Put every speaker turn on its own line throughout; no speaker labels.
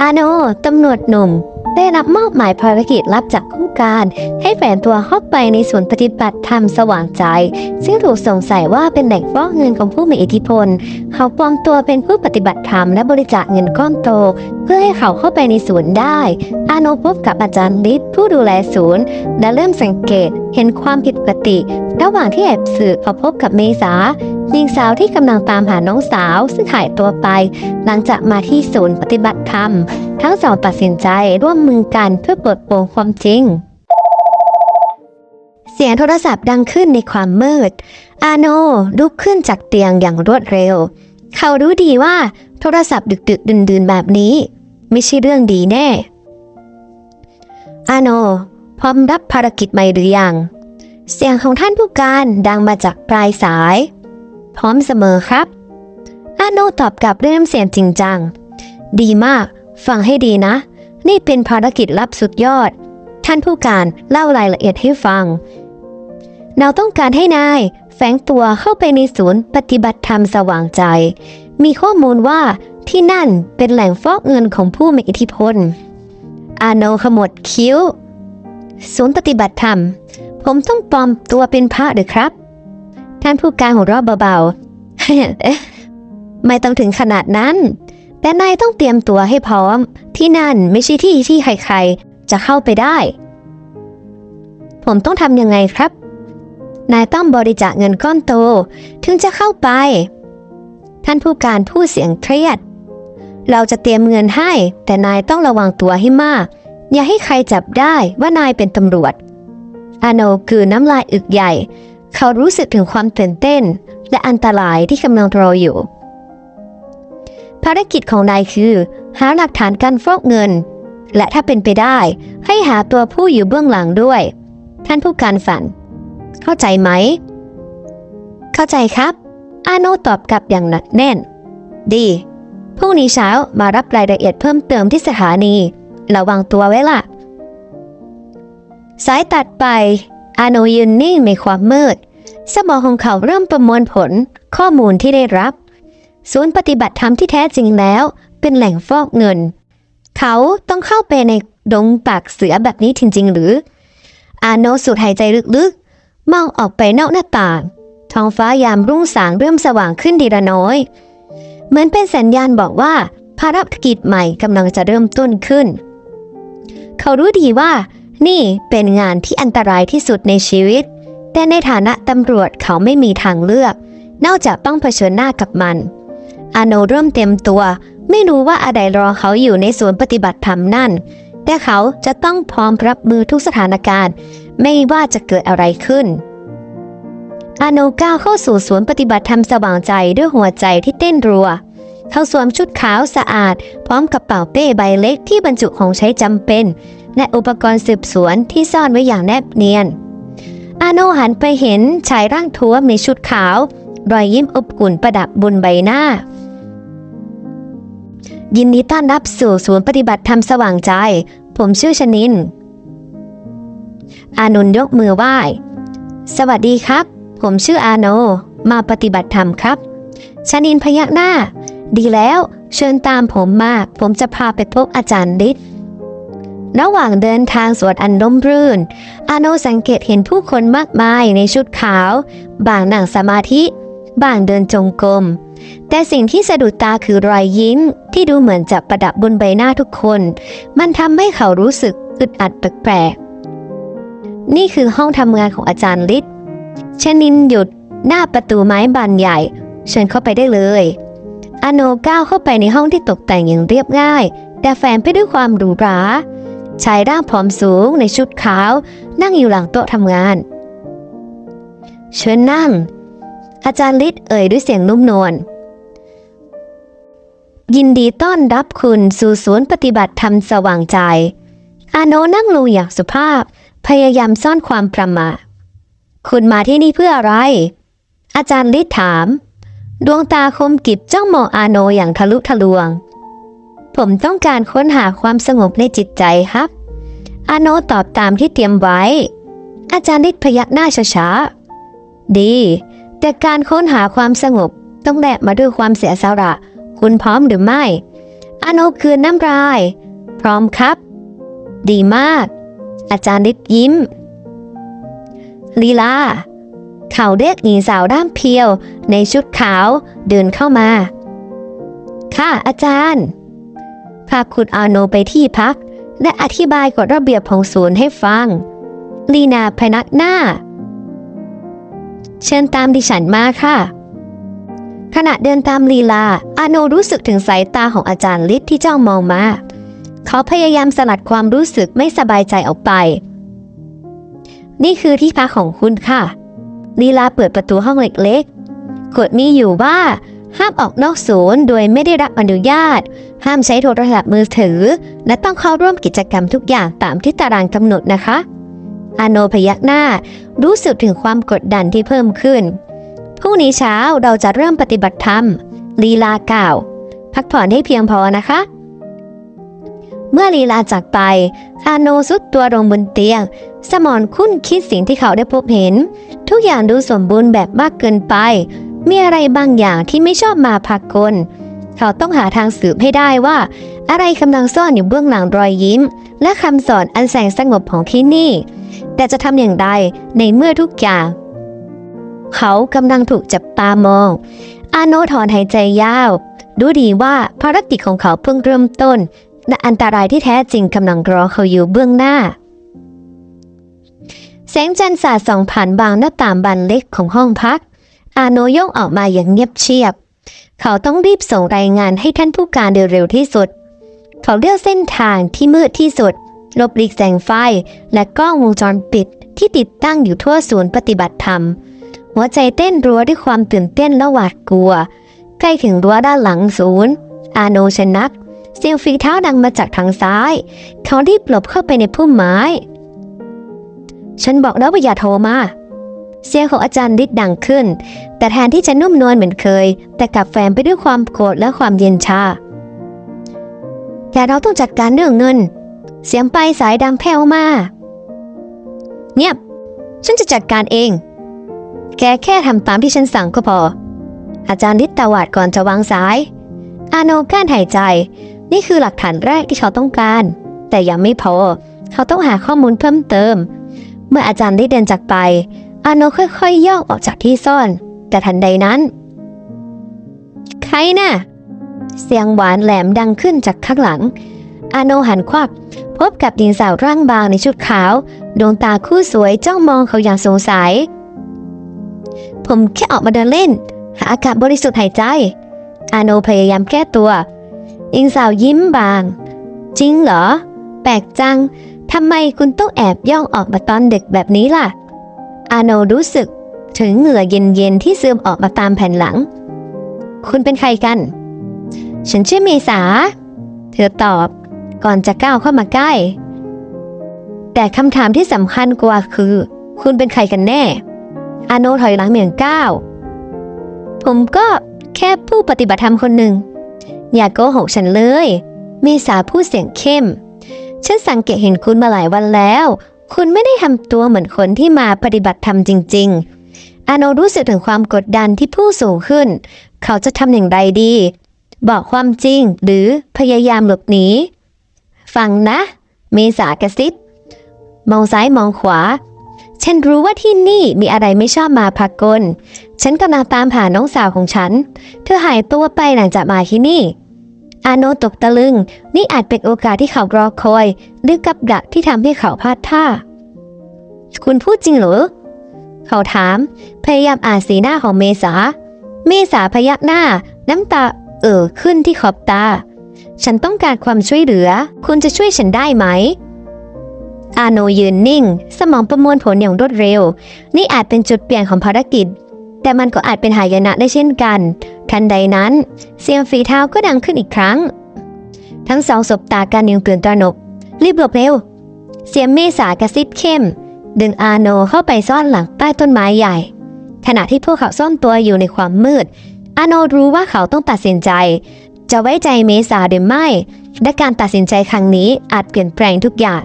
อาโนตำรวจหนุ่มได้รับมอบหมายภารกิจลับจากผู้การให้แฝงตัวเข้าไปในศูนย์ปฏิบัติธรรมสว่างใจซึ่งถูกสงสัยว่าเป็นแหล่งฟอกเงินของผู้มีอิทธิพลเขาปลอมตัวเป็นผู้ปฏิบัติธรรมและบริจาคเงินก้อนโตเพื่อให้เขาเข้าไปในศูนย์ได้อาโนพบกับอาจารย์ฤทธิ์ผู้ดูแลศูนย์และเริ่มสังเกตเห็นความผิดปกติระหว่างที่แอบสืบเขาพบกับเมษาหญิงสาวที่กำลังตามหาน้องสาวซึ่งหายตัวไปหลังจากมาที่ศูนย์ปฏิบัติธรรมทั้งสองตัดสินใจร่วมมือกันเพื่อเปิดโปงความจริงเสียงโทรศัพท์ดังขึ้นในความมืดอาโนลุกขึ้นจากเตียงอย่างรวดเร็วเขารู้ดีว่าโทรศัพท์ดึกๆดื่นๆแบบนี้ไม่ใช่เรื่องดีแน่อาโนพร้อมรับภารกิจใหม่หรือยังเสียงของท่านผู้การดังมาจากปลายสายพร้อมเสมอครับอาโนตอบกลับด้วยน้ำเสียงจริงจังดีมากฟังให้ดีนะนี่เป็นภารกิจลับสุดยอดท่านผู้การเล่ารายละเอียดให้ฟังเราต้องการให้นายแฝงตัวเข้าไปในศูนย์ปฏิบัติธรรมสว่างใจมีข้อมูลว่าที่นั่นเป็นแหล่งฟอกเงินของผู้มีอิทธิพลอาโนขมวดคิ้วศูนย์ปฏิบัติธรรมผมต้องปลอมตัวเป็นพระหรือครับท่านผู้การหัวเราะเบาๆ ไม่ต้องถึงขนาดนั้นแต่นายต้องเตรียมตัวให้พร้อมที่นั่นไม่ใช่ที่ใครๆจะเข้าไปได้ผมต้องทำยังไงครับนายต้องบริจาคเงินก้อนโตถึงจะเข้าไปท่านผู้การพูดเสียงเครียดเราจะเตรียมเงินให้แต่นายต้องระวังตัวให้มากอย่าให้ใครจับได้ว่านายเป็นตำรวจอาโนคือน้ำลายอึกใหญ่เขารู้สึกถึงความตื่นเต้นและอันตรายที่กำลังรออยู่ภารกิจของนายคือหาหลักฐานการฟอกเงินและถ้าเป็นไปได้ให้หาตัวผู้อยู่เบื้องหลังด้วยท่านผู้การฝันเข้าใจไหมเข้าใจครับอาโนตอบกลับอย่างหนักแน่นดีพรุ่งนี้เช้ามารับรายละเอียดเพิ่มเติมที่สถานีระวังตัวไว้ล่ะสายตัดไปอาโนยืนนิ่งในความมืดสมองของเขาเริ่มประมวลผลข้อมูลที่ได้รับศูนย์ปฏิบัติธรรมที่แท้จริงแล้วเป็นแหล่งฟอกเงินเขาต้องเข้าไปในดงปากเสือแบบนี้จริงๆหรืออาโนสูดหายใจลึกๆมองออกไปนอกหน้าต่างท้องฟ้ายามรุ่งสางเริ่มสว่างขึ้นทีละน้อยเหมือนเป็นสัญญาณบอกว่าภารกิจใหม่กำลังจะเริ่มต้นขึ้นเขารู้ดีว่านี่เป็นงานที่อันตรายที่สุดในชีวิตแต่ในฐานะตำรวจเขาไม่มีทางเลือกนอกจากต้องเผชิญหน้ากับมันอาโนเริ่มเต็มตัวไม่รู้ว่าอะไรรอเขาอยู่ในศูนย์ปฏิบัติธรรมนั่นแต่เขาจะต้องพร้อมรับมือทุกสถานการณ์ไม่ว่าจะเกิดอะไรขึ้นอาโนก้าวเข้าสู่ศูนย์ปฏิบัติธรรมสว่างใจด้วยหัวใจที่เต้นรัวเขาสวมชุดขาวสะอาดพร้อมกับกระเป๋าเป้ใบเล็กที่บรรจุของใช้จำเป็นและอุปกรณ์สืบสวนที่ซ่อนไว้อย่างแนบเนียนอาโนหันไปเห็นชายร่างท้วมในชุดขาวรอยยิ้มอบอุ่นประดับบนใบหน้ายินดีต้อนรับสู่ศูนย์ปฏิบัติธรรมสว่างใจผมชื่อชนินอานนท์ยกมือไหว้สวัสดีครับผมชื่ออาโนมาปฏิบัติธรรมครับชนินพยักหน้าดีแล้วเชิญตามผมมาผมจะพาไปพบอาจารย์ฤทธิ์ระหว่างเดินทางสวนอันร่มรื่นอาโนสังเกตเห็นผู้คนมากมายในชุดขาวบางนั่งสมาธิบางเดินจงกรมแต่สิ่งที่สะดุดตาคือรอยยิ้มที่ดูเหมือนจะประดับบนใบหน้าทุกคนมันทำให้เขารู้สึกอึดอัดแปลกๆนี่คือห้องทำงานของอาจารย์ฤทธิ์ชนินหยุดหน้าประตูไม้บานใหญ่เชิญเข้าไปได้เลยอาโนก้าวเข้าไปในห้องที่ตกแต่งอย่างเรียบง่ายแต่แฝงไปด้วยความหรูหราชายร่างผอมสูงในชุดขาวนั่งอยู่หลังโต๊ะทำงานเชิญนั่งอาจารย์ฤทธิ์เอ่ยด้วยเสียงนุ่มนวลยินดีต้อนรับคุณสู่ศูนย์ปฏิบัติธรรมสว่างใจอาโนนั่งลงอย่างสุภาพพยายามซ่อนความประหม่าคุณมาที่นี่เพื่ออะไรอาจารย์ฤทธิ์ถามดวงตาคมกริบจ้องมองอาโนอย่างทะลุทะลวงผมต้องการค้นหาความสงบในจิตใจครับอาโนตอบตามที่เตรียมไว้อาจารย์ฤทธิ์พยักหน้าช้าๆดีแต่การค้นหาความสงบต้องแลกมาด้วยความเสียสละคุณพร้อมหรือไม่ อาโนคืนน้ำลาย พร้อมครับ ดีมาก อาจารย์ฤทธิ์ยิ้มลีลาเขาเรียกหญิงสาวร่ามเพียวในชุดขาวเดินเข้ามาค่ะอาจารย์พาคุณอาโนไปที่พักและอธิบายกฎระเบียบของศูนย์ให้ฟังลีนาพยักหน้าเชิญตามดิฉันมาค่ะขณะเดินตามลีลาอาโนรู้สึกถึงสายตาของอาจารย์ฤทธิ์ที่จ้องมองมาเขาพยายามสลัดความรู้สึกไม่สบายใจออกไปนี่คือที่พักของคุณค่ะลีลาเปิดประตูห้องเล็กๆกฎมีอยู่ว่าห้ามออกนอกศูนย์โดยไม่ได้รับอนุญาตห้ามใช้โทรศัพท์มือถือและต้องเข้าร่วมกิจกรรมทุกอย่างตามที่ตารางกำหนดนะคะอาโนพยักหน้ารู้สึกถึงความกดดันที่เพิ่มขึ้นพรุ่งนี้เช้าเราจะเริ่มปฏิบัติธรรมลีลากล่าวพักผ่อนให้เพียงพอนะคะเมื่อลีลาจากไปอาโนซุดตัวลงบนเตียงสมองคุ้นคิดสิ่งที่เขาได้พบเห็นทุกอย่างดูสมบูรณ์แบบมากเกินไปมีอะไรบางอย่างที่ไม่ชอบมาพากลเขาต้องหาทางสืบให้ได้ว่าอะไรกำลังซ่อนอยู่เบื้องหลังรอยยิ้มและคำสอนอันแสนสงบของที่นี่แต่จะทำอย่างไรในเมื่อทุกอย่างเขากำลังถูกจับตามองอาโนถอนหายใจยาวรู้ดีว่าภารกิจของเขาเพิ่งเริ่มต้นและอันตรายที่แท้จริงกำลังรอเขาอยู่เบื้องหน้าแสงจันทร์สาดส่องผ่านบางหน้าต่างบานเล็กของห้องพักอาโนย่องออกมาอย่างเงียบเชียบเขาต้องรีบส่งรายงานให้ท่านผู้การโดยเร็วที่สุดเขาเลือกเส้นทางที่มืดที่สุดหลบหลีกแสงไฟและกล้องวงจรปิดที่ติดตั้งอยู่ทั่วศูนย์ปฏิบัติธรรมหัวใจเต้นรัวด้วยความตื่นเต้นและหวาดกลัวใกล้ถึงรั้วด้านหลังศูนย์อาโนชะงักเสียงฝีเท้าดังมาจากทางซ้ายเขารีบหลบเข้าไปในพุ่มไม้ฉันบอกแล้วว่าอย่าโทรมาเสียงของอาจารย์ฤทธิ์ดังขึ้นแต่แทนที่จะนุ่มนวลเหมือนเคยแต่กลับแฝงไปด้วยความโกรธและความเย็นชาแต่เราต้องจัดการเรื่องเงินเสียงปลายสายดังแผ่วมาเงียบฉันจะจัดการเองแกแค่ทำตามที่ฉันสั่งก็พออาจารย์ฤทธิ์ตวาดก่อนจะวางสายอาโนกั้นหายใจนี่คือหลักฐานแรกที่เขาต้องการแต่ยังไม่พอเขาต้องหาข้อมูลเพิ่มเติมเมื่ออาจารย์ได้เดินจากไปอาโนค่อยๆย่องออกจากที่ซ่อนแต่ทันใดนั้นใครน่ะเสียงหวานแหลมดังขึ้นจากข้างหลังอาโนหันควับพบกับหญิงสาวร่างบางในชุดขาวดวงตาคู่สวยจ้องมองเขาอย่างสงสัยผมแค่ออกมาเดินเล่นหาอากาศบริสุทธิ์หายใจอาโนพยายามแก้ตัวหญิงสาวยิ้มบางจริงเหรอแปลกจังทำไมคุณต้องแอบย่องออกมาตอนดึกแบบนี้ล่ะอาโนรู้สึกถึงเหงื่อเย็นๆที่ซึมออกมาตามแผ่นหลังคุณเป็นใครกันฉันชื่อเมษาเธอตอบก่อนจะก้าวเข้ามาใกล้แต่คำถามที่สำคัญกว่าคือคุณเป็นใครกันแน่อาโนถอยหลังเหมือนก้าวผมก็แค่ผู้ปฏิบัติธรรมคนหนึ่งอย่าโกหกฉันเลยเมษาพูดเสียงเข้มฉันสังเกตเห็นคุณมาหลายวันแล้วคุณไม่ได้ทำตัวเหมือนคนที่มาปฏิบัติธรรมจริงๆอาโนรู้สึกถึงความกดดันที่พุ่งสูงขึ้นเขาจะทำอย่างไรดีบอกความจริงหรือพยายามหลบหนีฟังนะเมษากระซิบมองซ้ายมองขวาฉันรู้ว่าที่นี่มีอะไรไม่ชอบมาพากลฉันกำลังตามหาน้องสาวของฉันเธอหายตัวไปหลังจากมาที่นี่อาโนตกตะลึงนี่อาจเป็นโอกาสที่เขารอคอยหรือกับดักที่ทำให้เขาพลาดท่าคุณพูดจริงเหรอเขาถามพยายามอ่านสีหน้าของเมษาพยักหน้าน้ำตาขึ้นที่ขอบตาฉันต้องการความช่วยเหลือคุณจะช่วยฉันได้ไหมอาโนยืนนิ่งสมองประมวลผลอย่างรวดเร็วนี่อาจเป็นจุดเปลี่ยนของภารกิจแต่มันก็อาจเป็นหายนะได้เช่นกันทันใดนั้นเสียงฝีเท้าก็ดังขึ้นอีกครั้งทั้งสองสบตากันอย่างตื่นตระหนกรีบหลบเร็วเสียงเมษากระซิบเข้มดึงอาโนเข้าไปซ่อนหลังใต้ต้นไม้ใหญ่ขณะที่พวกเขาซ่อนตัวอยู่ในความมืดอาโนรู้ว่าเขาต้องตัดสินใจจะไว้ใจเมษาหรือไม่และการตัดสินใจครั้งนี้อาจเปลี่ยนแปลงทุกอย่าง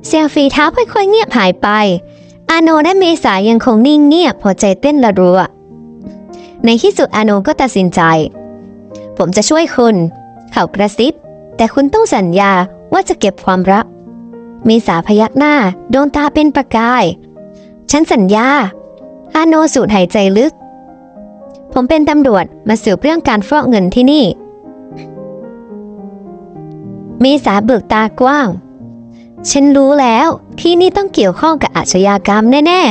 เสียงฝีเท้าค่อยๆเงียบหายไปอาโนและเมษายังคงนิ่งเงียบหัวใจเต้นระรัวในที่สุดอาโนก็ตัดสินใจผมจะช่วยคุณ เขากระซิบแต่คุณต้องสัญญาว่าจะเก็บความลับเมษาพยักหน้าดวงตาเป็นประกายฉันสัญญาอาโนสูดหายใจลึกผมเป็นตำรวจมาสืบเรื่องการฟอกเงินที่นี่เมษาเบิกตากว้างฉันรู้แล้วที่นี่ต้องเกี่ยวข้องกับอาชญากรรมแน่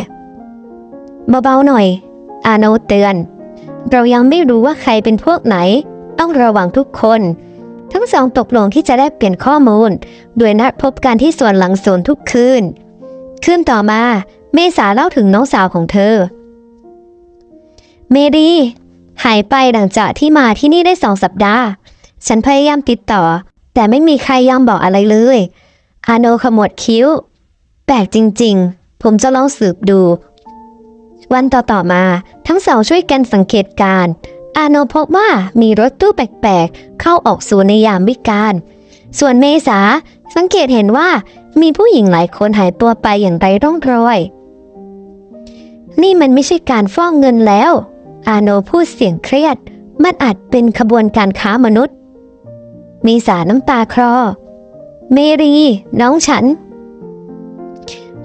ๆเบาๆหน่อยอาโนเตือนเรายังไม่รู้ว่าใครเป็นพวกไหนต้องระวังทุกคนทั้งสองตกลงที่จะได้เปลี่ยนข้อมูลโดยนัดพบกันที่สวนหลังสวนทุกคืนต่อมาเมษาเล่าถึงน้องสาวของเธอเมรีหายไปหลังจากที่มาที่นี่ได้2 สัปดาห์ฉันพยายามติดต่อแต่ไม่มีใครยอมบอกอะไรเลยอาโนขมวดคิ้วแปลกจริงๆผมจะลองสืบดูวันต่อมาทั้งสองช่วยกันสังเกตการณ์อาโนพบว่ามีรถตู้แปลกๆเข้าออกศูนย์ในยามวิกาลส่วนเมษาสังเกตเห็นว่ามีผู้หญิงหลายคนหายตัวไปอย่างไร้ร่องรอยนี่มันไม่ใช่การฟอกเงินแล้วอาโนพูดเสียงเครียดมันอาจเป็นขบวนการค้ามนุษย์เมษาน้ำตาคลอเมรีน้องฉัน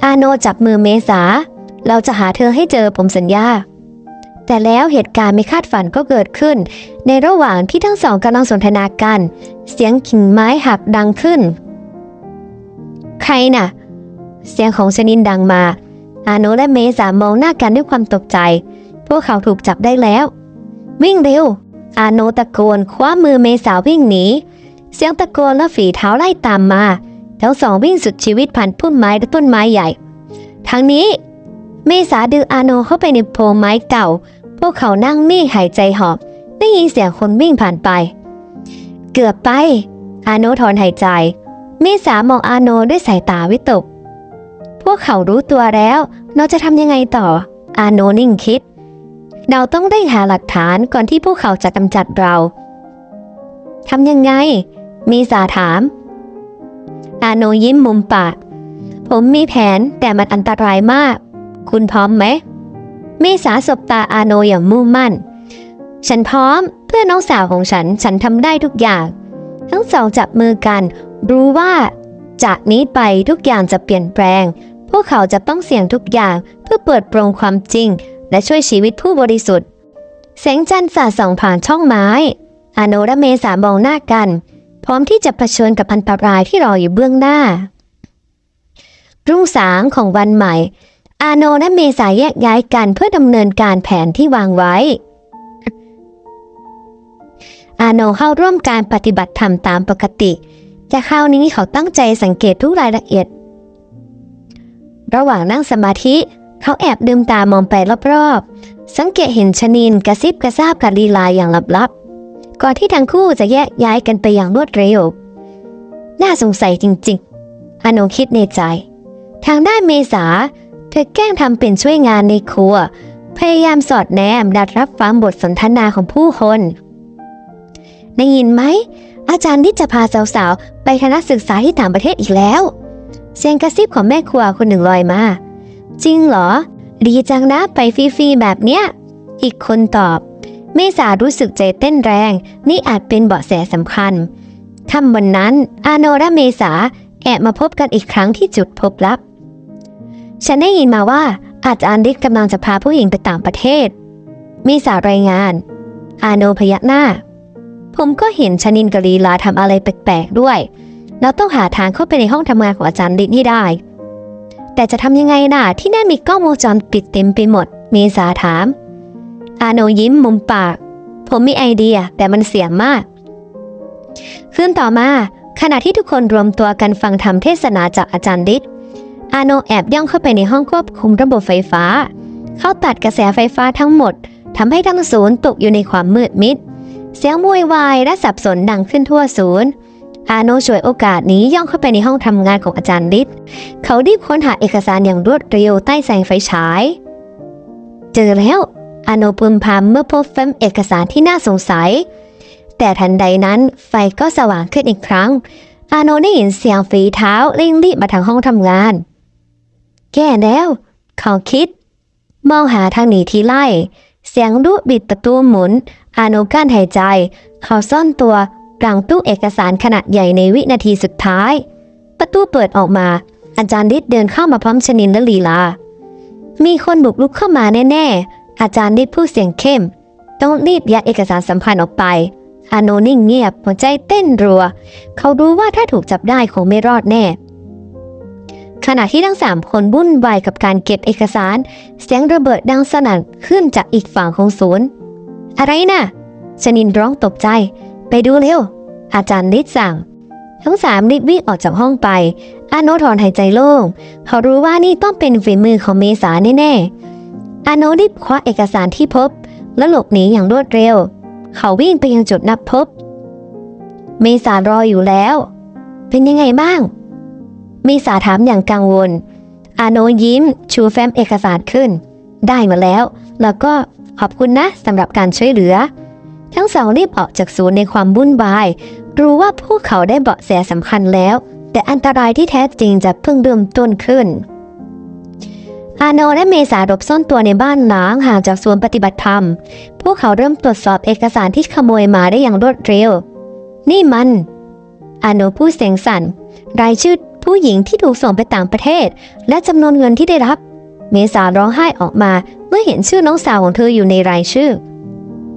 อาโนจับมือเมษาเราจะหาเธอให้เจอผมสัญญาแต่แล้วเหตุการณ์ไม่คาดฝันก็เกิดขึ้นในระหว่างที่ทั้งสองกำลังสนทนากันเสียงกิ่งไม้หักดังขึ้นใครน่ะเสียงของชนินดังมาอาโนและเมษามองหน้ากันด้วยความตกใจพวกเขาถูกจับได้แล้ววิ่งเร็วอาโนตะโกนคว้ามือเมษาวิ่งหนีเสียงตะโกนและฝีเท้าไล่ตามมาทั้งสองวิ่งสุดชีวิตผ่านพุ่มไม้และต้นไม้ใหญ่ทางนี้เมษาดึงอาโนเข้าไปในโพรงไม้เก่าพวกเขานั่งนิ่งหายใจหอบได้ยินเสียงคนวิ่งผ่านไปเกือบไปอาโนถอนหายใจเมษามองอาโนด้วยสายตาวิตกพวกเขารู้ตัวแล้วเราจะทำยังไงต่ออาโนนิ่งคิดเราต้องได้หาหลักฐานก่อนที่พวกเขาจะกำจัดเราทำยังไงเมษาถามอาโนยิ้มมุมปากผมมีแผนแต่มันอันตรายมากคุณพร้อมไหมเมษาสบตาอาโนอย่างมุ่งมั่นฉันพร้อมเพื่อน้องสาวของฉันทำได้ทุกอย่างทั้งสองจับมือกันรู้ว่าจากนี้ไปทุกอย่างจะเปลี่ยนแปลงพวกเขาจะต้องเสี่ยงทุกอย่างเพื่อเปิดโปร่งความจริงและช่วยชีวิตผู้บริสุทธิ์แสงจันทร์สาดส่องผ่านช่องไม้อาโนและเมษามองหน้ากันพร้อมที่จะเผชิญกับอันตรายที่รออยู่เบื้องหน้ารุ่งสางของวันใหม่อาโนและเมษาแยกย้ายกันเพื่อดำเนินการแผนที่วางไว้อาโนเข้าร่วมการปฏิบัติธรรมตามปกติแต่คราวนี้เขาตั้งใจสังเกตทุกรายละเอียดระหว่างนั่งสมาธิเขาแอบลืมตามองไปรอบๆสังเกตเห็นชนินกระซิบกระซาบกับลีลาอย่างลับๆก่อนที่ทั้งคู่จะแยกย้ายกันไปอย่างรวดเร็วน่าสงสัยจริงๆอาโนคิดในใจทางด้านเมษาเธอแกล้งทำเป็นช่วยงานในครัวพยายามสอดแนมดัดรับฟังบทสนทนาของผู้คนได้ยินไหมอาจารย์ที่จะพาสาวๆไปคณะศึกษาที่ต่างประเทศอีกแล้วเสียงกระซิบของแม่ครัวคนหนึ่งลอยมาจริงเหรอดีจังนะไปฟรีๆแบบเนี้ยอีกคนตอบเมษารู้สึกใจเต้นแรงนี่อาจเป็นเบาะแสสำคัญค่ำวันนั้นอาโนและเมษาแอบมาพบกันอีกครั้งที่จุดพบลับฉันได้ยินมาว่าอาจารย์ดิกกำลังจะพาผู้หญิงไปต่างประเทศเมษารายงานอาโนพยักหน้าผมก็เห็นชนินกับลีลาทำอะไรแปลกๆด้วยเราต้องหาทางเข้าไปในห้องทำงานของอาจารย์ดิกให้ได้แต่จะทำยังไงน่ะที่นั่นมีกล้องวงจรปิดเต็มไปหมดเมษาถามอาโนยิ้มมุมปากผมมีไอเดียแต่มันเสี่ยงมากคืนต่อมาขณะที่ทุกคนรวมตัวกันฟังธรรมเทศนาจากอาจารย์ดิกอาโนแอบย่องเข้าไปในห้องควบคุมระบบไฟฟ้าเขาตัดกระแสไฟฟ้าทั้งหมดทำให้ทั้งศูนย์ตกอยู่ในความมืดมิดเสียงโวยวายและสับสนดังขึ้นทั่วศูนย์อาโนฉวยโอกาสนี้ย่องเข้าไปในห้องทำงานของอาจารย์ดิษเขารีบค้นหาเอกสารอย่างรวดเร็วใต้แสงไฟฉายเจอแล้วอาโนพึมพำเมื่อพบเฟมเอกสารที่น่าสงสัยแต่ทันใดนั้นไฟก็สว่างขึ้นอีกครั้งอาโนได้ยินเสียงฝีเท้าเร่งรีบมาทางห้องทำงานแก่แล้วเขาคิดมองหาทางหนีทีไล่เสียงดุบิดประตูหมุนอาโนกั้นหายใจเขาซ่อนตัว กลางตู้เอกสารขนาดใหญ่ในวินาทีสุดท้าย ประตูเปิดออกมาอาจารย์ฤทธิ์เดินเข้ามาพร้อมชนินและลีลามีคนบุกรุกเข้ามาแน่ๆอาจารย์ฤทธิ์พูดเสียงเข้มต้องรีบยัดเอกสารสำคัญออกไปอาโนนิ่งเงียบหัวใจเต้นรัวเขารู้ว่าถ้าถูกจับได้คงไม่รอดแน่ขณะที่ทั้ง3 คนวุ่นวายกับการเก็บเอกสารเสียงระเบิดดังสนั่นขึ้นจากอีกฝั่งของศูนย์อะไรนะชนินร้องตกใจไปดูเร็วอาจารย์ฤทธิ์สั่งทั้ง3รีบวิ่งออกจากห้องไปอาโนถอนหายใจโล่งเขารู้ว่านี่ต้องเป็นฝีมือของเมษาแน่ๆอาโนรีบคว้าเอกสารที่พบและหลบหนีอย่างรวดเร็วเขาวิ่งไปยังจุดนับพบเมษารออยู่แล้วเป็นยังไงบ้างเมษาถามอย่างกังวลอาโนยิ้มชูแฟ้มเอกสารขึ้นได้มาแล้วก็ขอบคุณนะสำหรับการช่วยเหลือทั้งสองรีบออกจากศูนย์ในความวุ่นวายรู้ว่าพวกเขาได้เบาะแสสำคัญแล้วแต่อันตรายที่แท้จริงจะเพิ่งเริ่มต้นขึ้นอาโนและเมษาหลบซ่อนตัวในบ้านล้างห่างจากศูนย์ปฏิบัติธรรมพวกเขาเริ่มตรวจสอบเอกสารที่ขโมยมาได้อย่างรวดเร็วนี่มันอาโนพูดเสียงสั่นรายชื่อผู้หญิงที่ถูกส่งไปต่างประเทศและจำนวนเงินที่ได้รับเมษาร้องไห้ออกมาเมื่อเห็นชื่อน้องสาวของเธออยู่ในรายชื่อ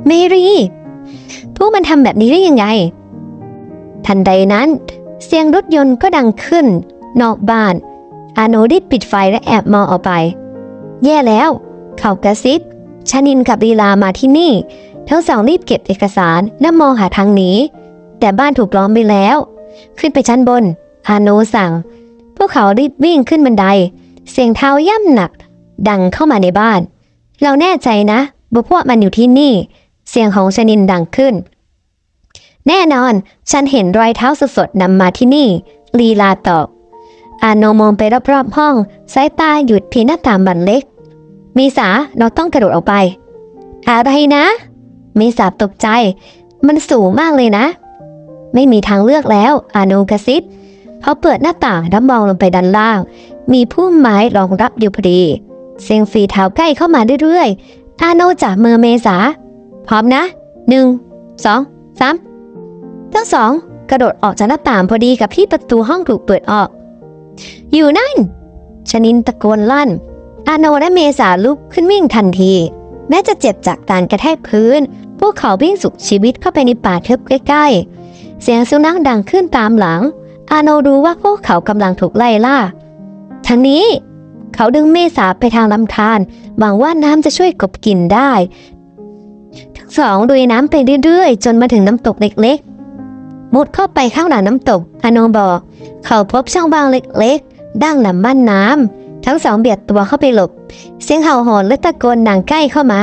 เมรีพวกมันทำแบบนี้ได้ยังไงทันใดนั้นเสียงรถยนต์ก็ดังขึ้นนอกบ้านอาโนรีบปิดไฟและแอบมองออกไปแย่แล้วเขากระซิบชนินกับลีลามาที่นี่ทั้งสองรีบเก็บเอกสารและมองหาทางหนีแต่บ้านถูกล้อมไปแล้วขึ้นไปชั้นบนอาโนสั่งพวกเขารีบวิ่งขึ้นบันไดเสียงเท้าย่ำหนักดังเข้ามาในบ้านเราแน่ใจนะว่าพวกมันอยู่ที่นี่เสียงของชนินดังขึ้นแน่นอนฉันเห็นรอยเท้าสดๆนำมาที่นี่ลีลาตอบอาโนมองไปรอบๆห้องสายตาหยุดเพียงหน้าต่างบานเล็กเมษาเราต้องกระโดดออกไปอะไรนะเมษาตกใจมันสูงมากเลยนะไม่มีทางเลือกแล้วอาโนกระซิบเขาเปิดหน้าต่างแล้วมองลงไปด้านล่างมีพุ่มไม้รองรับอยู่พอดีเสียงฝีเท้าใกล้เข้ามาเรื่อยๆอาโนจับมือเมษาพร้อมนะ1 2 3ทั้งสองกระโดดออกจากหน้าต่างพอดีกับที่ประตูห้องถูกเปิดออกอยู่นั่นชนินตะโกนลั่นอาโนและเมษาลุกขึ้นวิ่งทันทีแม้จะเจ็บจากการกระแทกพื้นพวกเขาวิ่งสุดชีวิตเข้าไปในป่าทึบใกล้ๆเสียงสุนัขดังขึ้นตามหลังอาโนรู้ว่าพวกเขากำลังถูกไล่ล่าทางนี้เขาดึงเมษาไปทางลำธารหวังว่าน้ำจะช่วยกลบกลิ่นได้ทั้งสองลุยน้ำไปเรื่อยๆจนมาถึงน้ำตกเล็กๆมุดเข้าไปข้างหลังน้ำตกอาโนบอกเขาพบช่องว่างเล็กๆด้านหลังบ้านน้ำทั้งสองเบียดตัวเข้าไปหลบเสียงเห่าหอนและตะโกนดังใกล้เข้ามา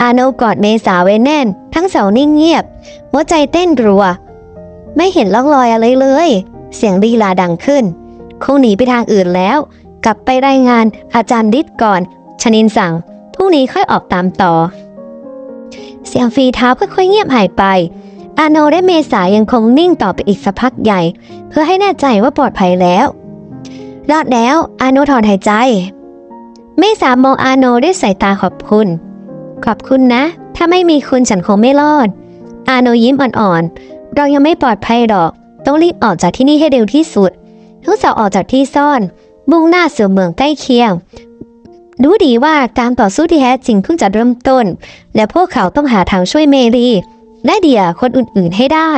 อาโนกอดเมษาไว้แน่นทั้งสองนิ่งเงียบหัวใจเต้นรัวไม่เห็นร่องรอยอะไรเลยเสียงลีลาดังขึ้นคงหนีไปทางอื่นแล้วกลับไปรายงานอาจารย์ฤทธิ์ก่อนชนินสั่งพรุ่งนี้ค่อยออกตามต่อเสียงฝีเท้าค่อยๆเงียบหายไปอาโนและเมษายังคงนิ่งต่อไปอีกสักพักใหญ่เพื่อให้แน่ใจว่าปลอดภัยแล้วรอดแล้วอาโนถอนหายใจเมษามองอาโนด้วยสายตาขอบคุณนะถ้าไม่มีคุณฉันคงไม่รอดอาโนยิ้มอ่อนๆเรายังไม่ปลอดภัยหรอกต้องรีบออกจากที่นี่ให้เร็วที่สุดทั้งสองออกจากที่ซ่อนมุ่งหน้าสู่เมืองใกล้เคียงรู้ดีว่าการต่อสู้ที่แท้จริงเพิ่งจะเริ่มต้นและพวกเขาต้องหาทางช่วยเมรีและเดียคนอื่นๆให้ได้